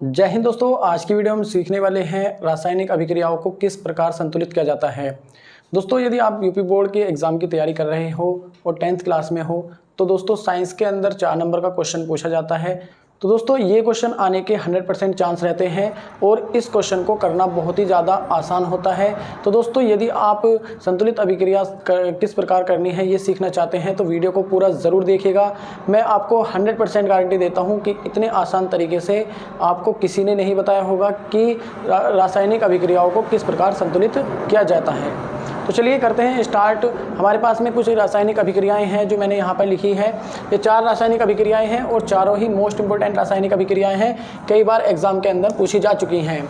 जय हिंद दोस्तों, आज की वीडियो में सीखने वाले हैं रासायनिक अभिक्रियाओं को किस प्रकार संतुलित किया जाता है। दोस्तों, यदि आप यूपी बोर्ड के एग्ज़ाम की तैयारी कर रहे हो और 10th क्लास में हो तो दोस्तों साइंस के अंदर 4 नंबर का क्वेश्चन पूछा जाता है। तो दोस्तों ये क्वेश्चन आने के 100% चांस रहते हैं और इस क्वेश्चन को करना बहुत ही ज़्यादा आसान होता है। तो दोस्तों यदि आप संतुलित अभिक्रिया किस प्रकार करनी है ये सीखना चाहते हैं तो वीडियो को पूरा ज़रूर देखिएगा। मैं आपको 100% गारंटी देता हूं कि इतने आसान तरीके से आपको किसी ने नहीं बताया होगा कि रासायनिक अभिक्रियाओं को किस प्रकार संतुलित किया जाता है। तो चलिए करते हैं स्टार्ट। हमारे पास में कुछ रासायनिक अभिक्रियाएं हैं जो मैंने यहाँ पर लिखी है। ये 4 रासायनिक अभिक्रियाएं हैं और चारों ही मोस्ट इंपॉर्टेंट रासायनिक अभिक्रियाएं हैं, कई बार एग्जाम के अंदर पूछी जा चुकी हैं।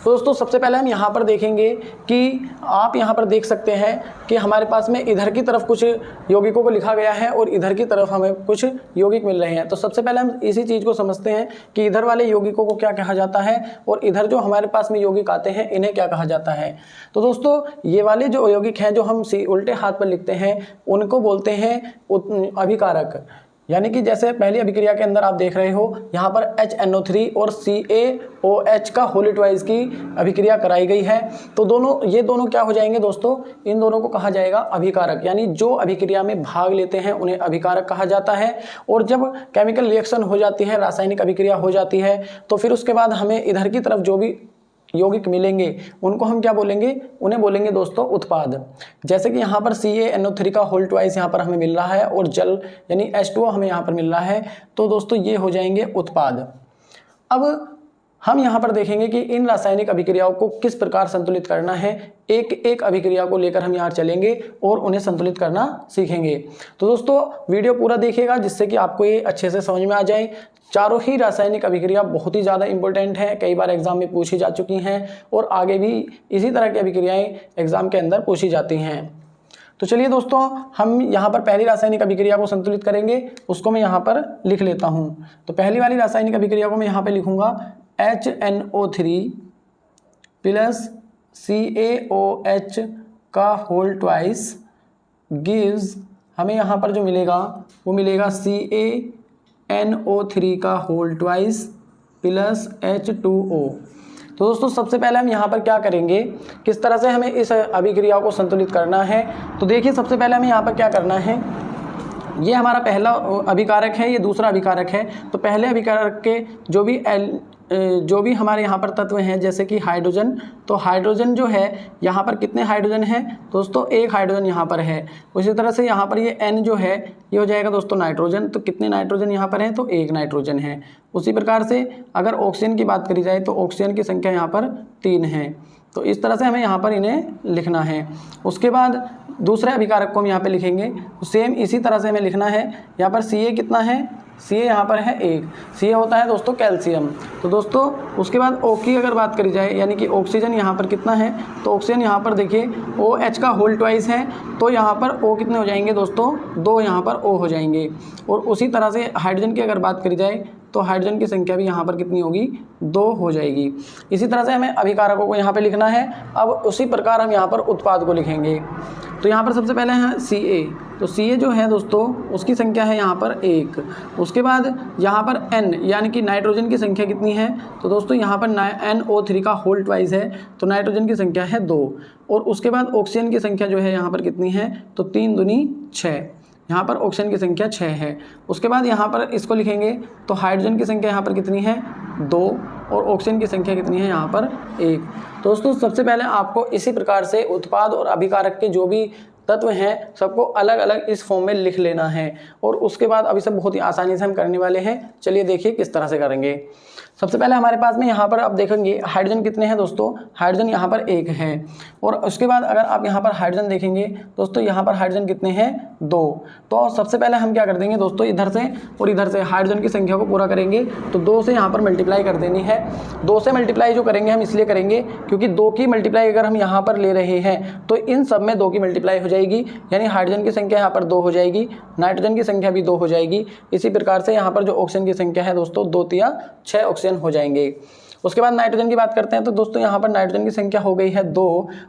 तो दोस्तों सबसे पहले हम यहाँ पर देखेंगे कि आप यहाँ पर देख सकते हैं कि हमारे पास में इधर की तरफ कुछ यौगिकों को लिखा गया है और इधर की तरफ हमें कुछ यौगिक मिल रहे हैं। तो सबसे पहले हम इसी चीज़ को समझते हैं कि इधर वाले यौगिकों को क्या कहा जाता है और इधर जो हमारे पास में यौगिक आते हैं इन्हें क्या कहा जाता है। तो दोस्तों ये वाले जो यौगिक हैं जो हम उल्टे हाथ पर लिखते हैं उनको बोलते हैं अभिकारक। यानी कि जैसे पहली अभिक्रिया के अंदर आप देख रहे हो यहाँ पर HNO3 और CaOH का होल ट्वाइस की अभिक्रिया कराई गई है। तो ये दोनों क्या हो जाएंगे दोस्तों, इन दोनों को कहा जाएगा अभिकारक। यानी जो अभिक्रिया में भाग लेते हैं उन्हें अभिकारक कहा जाता है। और जब केमिकल रिएक्शन हो जाती है, रासायनिक अभिक्रिया हो जाती है, तो फिर उसके बाद हमें इधर की तरफ जो भी यौगिक मिलेंगे उनको हम क्या बोलेंगे, उन्हें बोलेंगे दोस्तों उत्पाद। जैसे कि यहाँ पर CaNO3 का होल ट्वाइस यहाँ पर हमें मिल रहा है और जल यानी H2O हमें यहाँ पर मिल रहा है। तो दोस्तों ये हो जाएंगे उत्पाद। अब हम यहाँ पर देखेंगे कि इन रासायनिक अभिक्रियाओं को किस प्रकार संतुलित करना है। एक एक अभिक्रिया को लेकर हम यहाँ चलेंगे और उन्हें संतुलित करना सीखेंगे। तो दोस्तों वीडियो पूरा देखिएगा जिससे कि आपको ये अच्छे से समझ में आ जाए। चारों ही रासायनिक अभिक्रिया बहुत ही ज़्यादा इंपॉर्टेंट है, कई बार एग्जाम में पूछी जा चुकी हैं और आगे भी इसी तरह की अभिक्रियाएं एग्जाम के अंदर पूछी जाती हैं। तो चलिए दोस्तों हम यहाँ पर पहली रासायनिक अभिक्रिया को संतुलित करेंगे, उसको मैं यहाँ पर लिख लेता हूँ। तो पहली वाली रासायनिक अभिक्रिया को मैं यहाँ पर लिखूँगा HNO3 प्लस CaOH का होल ट्वाइस गिव्स, हमें यहाँ पर जो मिलेगा वो मिलेगा CaNO3 का होल ट्वाइस प्लस H2O। तो दोस्तों सबसे पहले हम यहाँ पर क्या करेंगे, किस तरह से हमें इस अभिक्रिया को संतुलित करना है। तो देखिए सबसे पहले हमें यहाँ पर क्या करना है, ये हमारा पहला अभिकारक है, ये दूसरा अभिकारक है। तो पहले अभिकारक के जो भी हमारे यहाँ पर तत्व हैं जैसे कि हाइड्रोजन, तो हाइड्रोजन जो है यहाँ पर कितने हाइड्रोजन है दोस्तों, एक हाइड्रोजन यहाँ पर है। उसी तरह से यहाँ पर ये N जो है ये हो जाएगा दोस्तों नाइट्रोजन। तो कितने नाइट्रोजन यहाँ पर हैं, तो एक नाइट्रोजन है। उसी प्रकार से अगर ऑक्सीजन की बात करी जाए तो ऑक्सीजन की संख्या यहाँ पर 3 है। तो इस तरह से हमें यहाँ पर इन्हें लिखना है। उसके बाद दूसरे अभिकारक को हम यहाँ पे लिखेंगे, सेम इसी तरह से हमें लिखना है। यहाँ पर Ca कितना है, Ca यहाँ पर है 1, Ca होता है दोस्तों कैल्शियम। तो दोस्तों उसके बाद O की अगर बात करी जाए यानी कि ऑक्सीजन यहाँ पर कितना है, तो ऑक्सीजन यहाँ पर देखिए OH का होल ट्वाइस है। तो यहाँ पर O कितने हो जाएंगे दोस्तों, 2 यहाँ पर O हो जाएंगे। और उसी तरह से हाइड्रोजन की अगर बात करी जाए तो हाइड्रोजन की संख्या भी यहाँ पर कितनी होगी, 2 हो जाएगी। इसी तरह से हमें अभिकारकों को यहाँ पे लिखना है। अब उसी प्रकार हम यहाँ पर उत्पाद को लिखेंगे। तो यहाँ पर सबसे पहले है Ca, तो Ca जो है दोस्तों उसकी संख्या है यहाँ पर 1। उसके बाद यहाँ पर N यानी कि नाइट्रोजन की संख्या कितनी है, तो दोस्तों यहाँ पर NO3 का होल ट्वाइस है, तो नाइट्रोजन की संख्या है 2। और उसके बाद ऑक्सीजन की संख्या जो है यहाँ पर कितनी है, तो 3 दूनी 6, यहाँ पर ऑक्सीजन की संख्या 6 है। उसके बाद यहाँ पर इसको लिखेंगे तो हाइड्रोजन की संख्या यहाँ पर कितनी है, 2, और ऑक्सीजन की संख्या कितनी है यहाँ पर 1। दोस्तों सबसे पहले आपको इसी प्रकार से उत्पाद और अभिकारक के जो भी तत्व हैं सबको अलग अलग इस फॉर्म में लिख लेना है। और उसके बाद अभी सब बहुत ही आसानी से हम करने वाले हैं। चलिए देखिए किस तरह से करेंगे। सबसे पहले हमारे पास में यहाँ पर आप देखेंगे हाइड्रोजन कितने हैं दोस्तों, हाइड्रोजन यहाँ पर 1 है। और उसके बाद अगर आप यहाँ पर हाइड्रोजन देखेंगे दोस्तों, यहाँ पर हाइड्रोजन कितने हैं, 2। तो सबसे पहले हम क्या कर देंगे दोस्तों, इधर से और इधर से हाइड्रोजन की संख्या को पूरा करेंगे। तो 2 से यहाँ पर मल्टीप्लाई कर देनी है। 2 से मल्टीप्लाई जो करेंगे हम इसलिए करेंगे क्योंकि 2 की मल्टीप्लाई अगर हम यहाँ पर ले रहे हैं तो इन सब में 2 की मल्टीप्लाई हो जाएगी, यानी हाइड्रोजन की संख्या यहाँ पर 2 हो जाएगी, नाइट्रोजन की संख्या भी 2 हो जाएगी। इसी प्रकार से यहाँ पर जो ऑक्सीजन की संख्या है दोस्तों 2 या 6 ऑक्सीजन हो जाएंगे। उसके बाद नाइट्रोजन की बात करते हैं तो दोस्तों यहाँ पर नाइट्रोजन की संख्या हो गई है 2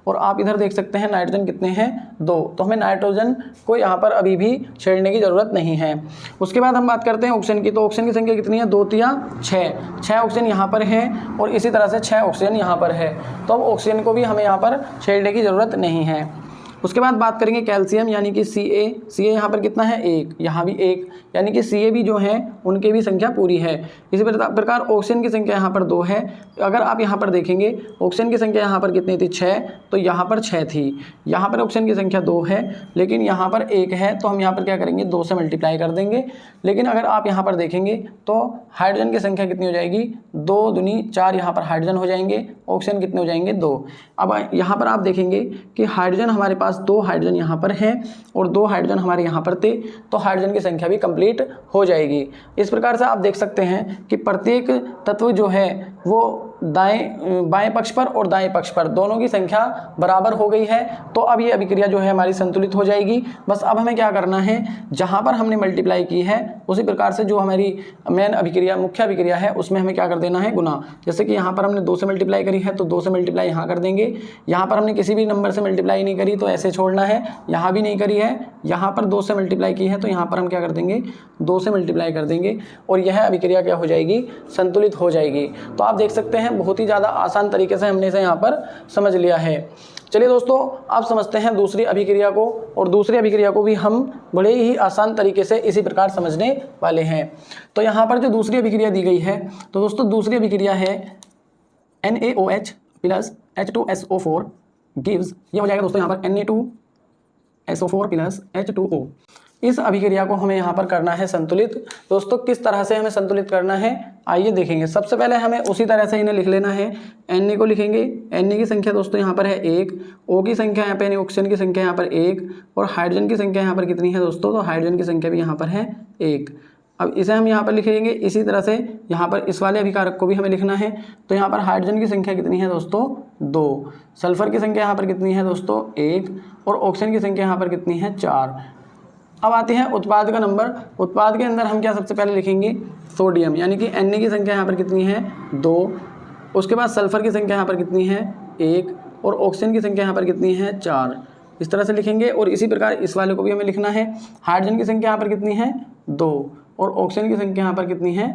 और आप इधर देख सकते हैं नाइट्रोजन कितने हैं 2, तो हमें नाइट्रोजन को यहाँ पर अभी भी छेड़ने की ज़रूरत नहीं है। उसके बाद हम बात करते हैं ऑक्सीजन की, तो ऑक्सीजन की संख्या कितनी है 2 या 6 ऑक्सीजन यहाँ पर है और इसी तरह से 6 ऑक्सीजन यहाँ पर है, तो अब ऑक्सीजन को भी हमें यहाँ पर छेड़ने की ज़रूरत नहीं है। उसके बाद बात करेंगे कैल्शियम यानी कि Ca यहाँ पर कितना है 1, यहाँ भी 1, यानी कि Ca भी जो है उनके भी संख्या पूरी है। इसी प्रकार ऑक्सीजन की संख्या यहाँ पर 2 है। अगर आप यहाँ पर देखेंगे ऑक्सीजन की संख्या यहाँ पर कितनी थी 6, तो यहाँ पर 6 थी। यहाँ पर ऑक्सीजन की संख्या 2 है लेकिन यहाँ पर 1 है, तो हम यहाँ पर क्या करेंगे 2 से मल्टीप्लाई कर देंगे। लेकिन अगर आप यहाँ पर देखेंगे तो हाइड्रोजन की संख्या कितनी हो जाएगी 2 दूनी 4, यहाँ पर हाइड्रोजन हो जाएंगे, ऑक्सीजन कितने हो जाएंगे 2। अब यहाँ पर आप देखेंगे कि हाइड्रोजन हमारे पास 2 हाइड्रोजन यहाँ पर है और 2 हाइड्रोजन हमारे यहाँ पर थे, तो हाइड्रोजन की संख्या भी कंप्लीट हो जाएगी। इस प्रकार से आप देख सकते हैं कि प्रत्येक तत्व जो है वो बाएं पक्ष पर और दाएं पक्ष पर दोनों की संख्या बराबर हो गई है, तो अब ये अभिक्रिया जो है हमारी संतुलित हो जाएगी। बस अब हमें क्या करना है, जहाँ पर हमने मल्टीप्लाई की है उसी प्रकार से जो हमारी मेन अभिक्रिया मुख्य अभिक्रिया है उसमें हमें क्या कर देना है गुना। जैसे कि यहाँ पर हमने 2 से मल्टीप्लाई करी है तो 2 से मल्टीप्लाई यहाँ कर देंगे। यहाँ पर हमने किसी भी नंबर से मल्टीप्लाई नहीं करी तो ऐसे छोड़ना है, यहाँ भी नहीं करी है, यहाँ पर 2 से मल्टीप्लाई की है तो यहाँ पर हम क्या कर देंगे 2 से मल्टीप्लाई कर देंगे और यह अभिक्रिया क्या हो जाएगी संतुलित हो जाएगी। तो आप देख सकते हैं बहुत ही ज़्यादा आसान तरीके से हमने इसे यहाँ पर समझ लिया है। चलिए दोस्तों अब समझते हैं दूसरी अभिक्रिया को, और दूसरी अभिक्रिया को भी हम बड़े ही आसान तरीके से इसी प्रकार समझने वाले हैं। तो यहाँ पर जो दूसरी अभिक्रिया दी गई है तो दोस्तों दूसरी अभिक्रिया है NaOH प्लस H2SO4 गिव्स, ये हो जाएगा दोस्तों यहाँ पर Na2SO4 प्लस H2O। इस अभिक्रिया को हमें यहाँ पर करना है संतुलित। दोस्तों किस तरह से हमें संतुलित करना है आइए देखेंगे। सबसे पहले हमें उसी तरह से इन्हें लिख लेना है। Na को लिखेंगे, Na की संख्या दोस्तों यहाँ पर है 1, O की संख्या यहाँ पे यानी ऑक्सीजन की संख्या यहाँ पर 1 और हाइड्रोजन की संख्या यहाँ पर कितनी है दोस्तों, तो हाइड्रोजन की संख्या भी यहाँ पर है 1। अब इसे हम यहाँ पर लिखेंगे। इसी तरह से यहाँ पर इस वाले अभिकारक को भी हमें लिखना है। तो यहाँ पर हाइड्रोजन की संख्या कितनी है दोस्तों 2, सल्फर की संख्या यहाँ पर कितनी है दोस्तों 1 और ऑक्सीजन की संख्या यहाँ पर कितनी है 4। अब आते हैं उत्पाद का नंबर। उत्पाद के अंदर हम क्या सबसे पहले लिखेंगे सोडियम, यानी कि Na की संख्या यहाँ पर कितनी है 2, उसके बाद सल्फर की संख्या यहाँ पर कितनी है 1 और ऑक्सीजन की संख्या यहाँ पर कितनी है 4। इस तरह से लिखेंगे और इसी प्रकार इस वाले को भी हमें लिखना है। हाइड्रोजन की संख्या यहाँ पर कितनी है 2 और ऑक्सीजन की संख्या यहाँ पर कितनी है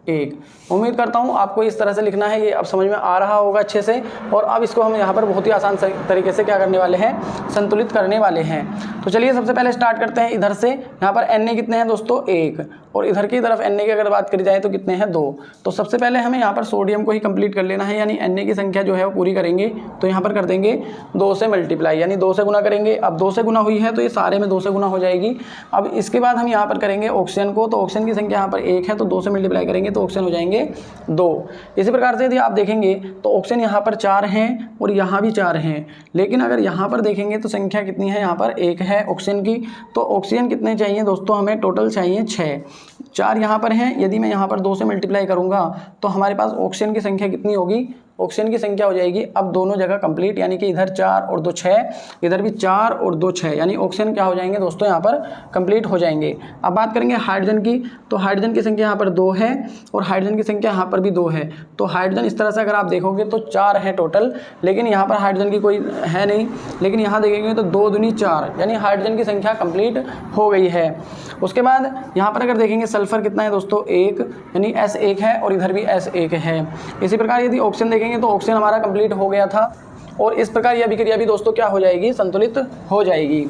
1। उम्मीद करता हूँ आपको इस तरह से लिखना है, ये अब समझ में आ रहा होगा अच्छे से। और अब इसको हम यहाँ पर बहुत ही आसान तरीके से क्या करने वाले हैं संतुलित करने वाले हैं। तो चलिए सबसे पहले स्टार्ट करते हैं इधर से। यहाँ पर Na कितने हैं दोस्तों 1 और इधर की तरफ Na की अगर बात करी जाए तो कितने हैं 2। तो सबसे पहले हमें यहाँ पर सोडियम को ही कंप्लीट कर लेना है, यानी Na की संख्या जो है वो पूरी करेंगे। तो यहाँ पर कर देंगे 2 से मल्टीप्लाई, यानी 2 से गुना करेंगे। अब 2 से गुना हुई है तो ये सारे में 2 से गुना हो जाएगी। अब इसके बाद हम यहाँ पर करेंगे ऑक्सीजन को, तो ऑक्सीजन की संख्या यहाँ पर 1 है तो 2 से मल्टीप्लाई करेंगे तो ऑक्सीजन हो जाएंगे 2। इसी प्रकार से यदि आप देखेंगे तो ऑक्सीजन यहाँ पर 4 हैं और यहाँ भी 4 हैं, लेकिन अगर यहाँ पर देखेंगे तो संख्या कितनी है यहाँ पर 1 है ऑक्सीजन की। तो ऑक्सीजन कितने चाहिए दोस्तों, हमें टोटल चाहिए 6। 4 यहाँ पर हैं, यदि मैं यहाँ पर 2 से मल्टीप्लाई करूँगा तो हमारे पास ऑक्सीजन की संख्या कितनी होगी, ऑक्सीजन की संख्या हो जाएगी अब दोनों जगह कंप्लीट, यानी कि इधर 4 और 2 6, इधर भी 4 और 2 6, यानी ऑक्सीजन क्या हो जाएंगे दोस्तों यहाँ पर कंप्लीट हो जाएंगे। अब बात करेंगे हाइड्रोजन की, तो हाइड्रोजन की संख्या यहाँ पर 2 है और हाइड्रोजन की संख्या यहाँ पर भी 2 है। तो हाइड्रोजन इस तरह से अगर आप देखोगे तो 4 है टोटल, लेकिन यहाँ पर हाइड्रोजन की कोई है नहीं, लेकिन यहाँ देखेंगे तो 2 दूनी 4, यानी हाइड्रोजन की संख्या कंप्लीट हो गई है। उसके बाद यहाँ पर अगर देखेंगे सल्फर कितना है दोस्तों 1, यानी S1 है और इधर भी S1 है। इसी प्रकार यदि ऑक्सीजन देखेंगे तो ऑक्सीजन हमारा कंप्लीट हो गया था और इस प्रकार यह अभिक्रिया भी दोस्तों क्या हो जाएगी संतुलित हो जाएगी।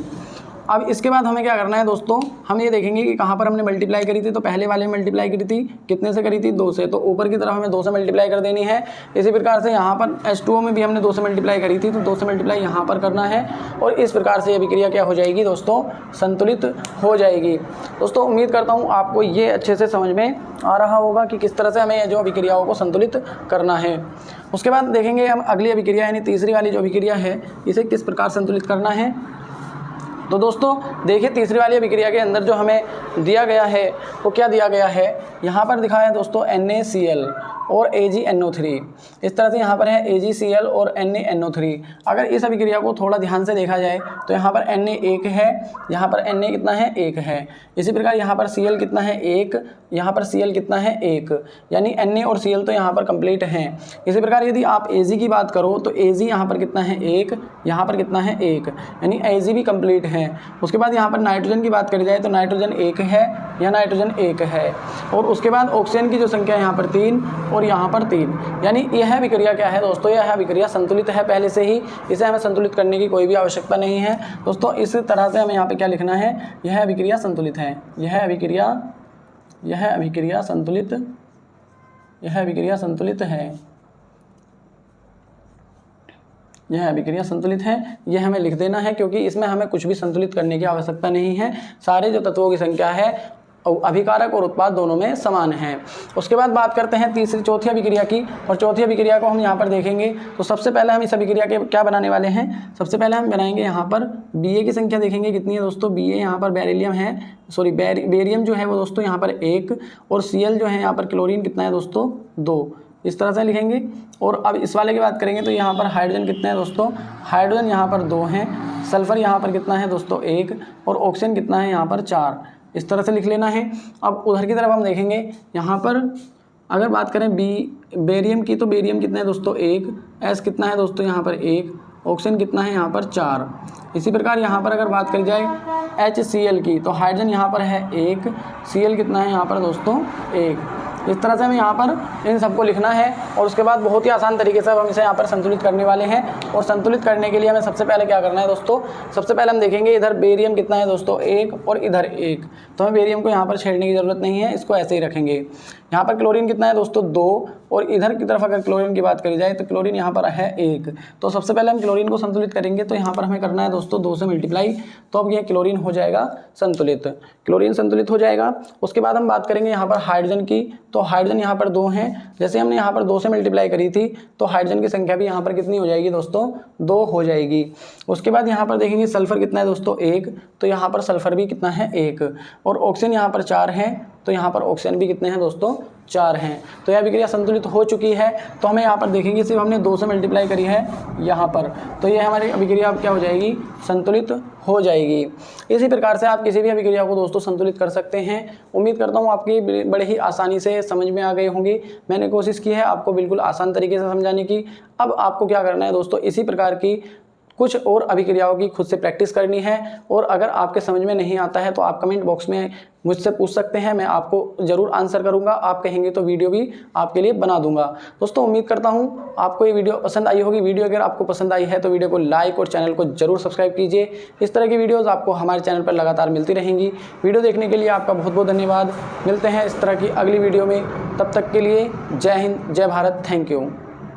अब इसके बाद हमें क्या करना है दोस्तों, हम ये देखेंगे कि कहाँ पर हमने मल्टीप्लाई करी थी। तो पहले वाले में मल्टीप्लाई करी थी, कितने से करी थी 2 से, तो ऊपर की तरफ हमें 2 से मल्टीप्लाई कर देनी है। इसी प्रकार से यहाँ पर H2O में भी हमने 2 से मल्टीप्लाई करी थी, तो 2 से मल्टीप्लाई यहाँ पर करना है और इस प्रकार से ये अभिक्रिया क्या हो जाएगी दोस्तों संतुलित हो जाएगी। दोस्तों उम्मीद करता हूँ आपको ये अच्छे से समझ में आ रहा होगा कि किस तरह से हमें जो अभिक्रियाओं को संतुलित करना है। उसके बाद देखेंगे हम अगली अभिक्रिया यानी तीसरी वाली जो अभिक्रिया है इसे किस प्रकार संतुलित करना है। तो दोस्तों देखिए तीसरी वाली अभिक्रिया के अंदर जो हमें दिया गया है वो क्या दिया गया है यहाँ पर दिखा है दोस्तों NaCl और AgNO3। इस तरह से यहाँ पर है AgCl और NaNO3। अगर इस अभिक्रिया को थोड़ा ध्यान से देखा जाए तो यहाँ पर Na 1 है, यहाँ पर Na कितना है 1 है। इसी प्रकार यहाँ पर Cl कितना है 1, यहाँ पर Cl कितना है 1, यानी Na और Cl तो यहाँ पर कंप्लीट हैं। इसी प्रकार यदि आप Ag की बात करो तो Ag यहाँ पर कितना है 1, यहाँ पर कितना है 1, यानी Ag भी कंप्लीट है। उसके बाद यहाँ पर नाइट्रोजन की बात करी जाए तो नाइट्रोजन 1 है, यह नाइट्रोजन 1 है। और उसके बाद ऑक्सीजन की जो संख्या है यहाँ पर 3 और यहाँ पर 3, यानी यह अभिक्रिया क्या है दोस्तों, यह अभिक्रिया संतुलित है पहले से ही, इसे हमें संतुलित करने की कोई भी आवश्यकता नहीं है दोस्तों। इस तरह से हमें यहाँ पे क्या लिखना है, यह अभिक्रिया संतुलित है, यह अभिक्रिया संतुलित, यह अभिक्रिया संतुलित है, यह अभिक्रिया संतुलित है, यह हमें लिख देना है क्योंकि इसमें हमें कुछ भी संतुलित करने की आवश्यकता नहीं है। सारे जो तत्वों की संख्या है अभिकारक और उत्पाद दोनों में समान है। उसके बाद बात करते हैं चौथी अभिक्रिया की, और चौथी अभिक्रिया को हम यहाँ पर देखेंगे तो सबसे पहले हम इस अभिक्रिया के क्या बनाने वाले हैं, सबसे पहले हम बनाएंगे यहाँ पर Ba की संख्या देखेंगे कितनी है दोस्तों। Ba यहाँ पर बेरिलियम है, सॉरी बेरियम जो है वो दोस्तों यहाँ पर 1, और Cl जो है यहाँ पर क्लोरीन कितना है दोस्तों 2, इस तरह से लिखेंगे। और अब इस वाले की बात करेंगे तो यहाँ पर हाइड्रोजन कितना है दोस्तों, हाइड्रोजन यहाँ पर 2 हैं, सल्फर यहाँ पर कितना है दोस्तों 1, और ऑक्सीजन कितना है यहाँ पर 4, इस तरह से लिख लेना है। अब उधर की तरफ हम देखेंगे, यहाँ पर अगर बात करें बेरियम की तो बेरियम कितना है दोस्तों 1, S कितना है दोस्तों यहाँ पर 1, ऑक्सीजन कितना है यहाँ पर 4। इसी प्रकार यहाँ पर अगर बात करी जाए HCl की तो हाइड्रोजन यहाँ पर है 1, Cl कितना है यहाँ पर दोस्तों 1। इस तरह से हमें यहाँ पर इन सबको लिखना है और उसके बाद बहुत ही आसान तरीके से हम इसे यहाँ पर संतुलित करने वाले हैं। और संतुलित करने के लिए हमें सबसे पहले क्या करना है दोस्तों, सबसे पहले हम देखेंगे इधर बेरियम कितना है दोस्तों 1 और इधर 1, तो हमें बेरियम को यहाँ पर छेड़ने की ज़रूरत नहीं है, इसको ऐसे ही रखेंगे। यहाँ पर क्लोरीन कितना है दोस्तों 2, और इधर की तरफ अगर क्लोरीन की बात करी जाए तो क्लोरीन यहाँ पर है 1। तो सबसे पहले हम क्लोरीन को संतुलित करेंगे तो यहाँ पर हमें करना है दोस्तों 2 से मल्टीप्लाई, तो अब यह क्लोरीन हो जाएगा संतुलित, क्लोरीन संतुलित हो जाएगा। उसके बाद हम बात करेंगे यहाँ पर हाइड्रोजन की, तो हाइड्रोजन यहाँ पर 2 हैं, जैसे हमने यहाँ पर 2 से मल्टीप्लाई करी थी तो हाइड्रोजन की संख्या भी यहाँ पर कितनी हो जाएगी दोस्तों 2 हो जाएगी। उसके बाद यहाँ पर देखेंगे सल्फर कितना है दोस्तों 1, तो यहाँ पर सल्फर भी कितना है 1, और ऑक्सीजन यहाँ पर 4 है, तो यहाँ पर ऑक्सीजन भी कितने हैं दोस्तों 4 हैं। तो यह अभिक्रिया संतुलित हो चुकी है। तो हमें यहाँ पर देखेंगे सिर्फ हमने 2 से मल्टीप्लाई करी है यहाँ पर, तो यह हमारी अभिक्रिया अब क्या हो जाएगी, संतुलित हो जाएगी। इसी प्रकार से आप किसी भी अभिक्रिया को दोस्तों संतुलित कर सकते हैं। उम्मीद करता हूँ आपकी बड़े ही आसानी से समझ में आ गई होंगी। मैंने कोशिश की है आपको बिल्कुल आसान तरीके से समझाने की। अब आपको क्या करना है दोस्तों, इसी प्रकार की कुछ और अभिक्रियाओं की खुद से प्रैक्टिस करनी है। और अगर आपके समझ में नहीं आता है तो आप कमेंट बॉक्स में मुझसे पूछ सकते हैं, मैं आपको ज़रूर आंसर करूंगा। आप कहेंगे तो वीडियो भी आपके लिए बना दूंगा। दोस्तों उम्मीद करता हूं आपको ये वीडियो पसंद आई होगी। वीडियो अगर आपको पसंद आई है तो वीडियो को लाइक और चैनल को जरूर सब्सक्राइब कीजिए। इस तरह की वीडियोज़ आपको हमारे चैनल पर लगातार मिलती रहेंगी। वीडियो देखने के लिए आपका बहुत बहुत धन्यवाद। मिलते हैं इस तरह की अगली वीडियो में, तब तक के लिए जय हिंद, जय भारत, थैंक यू।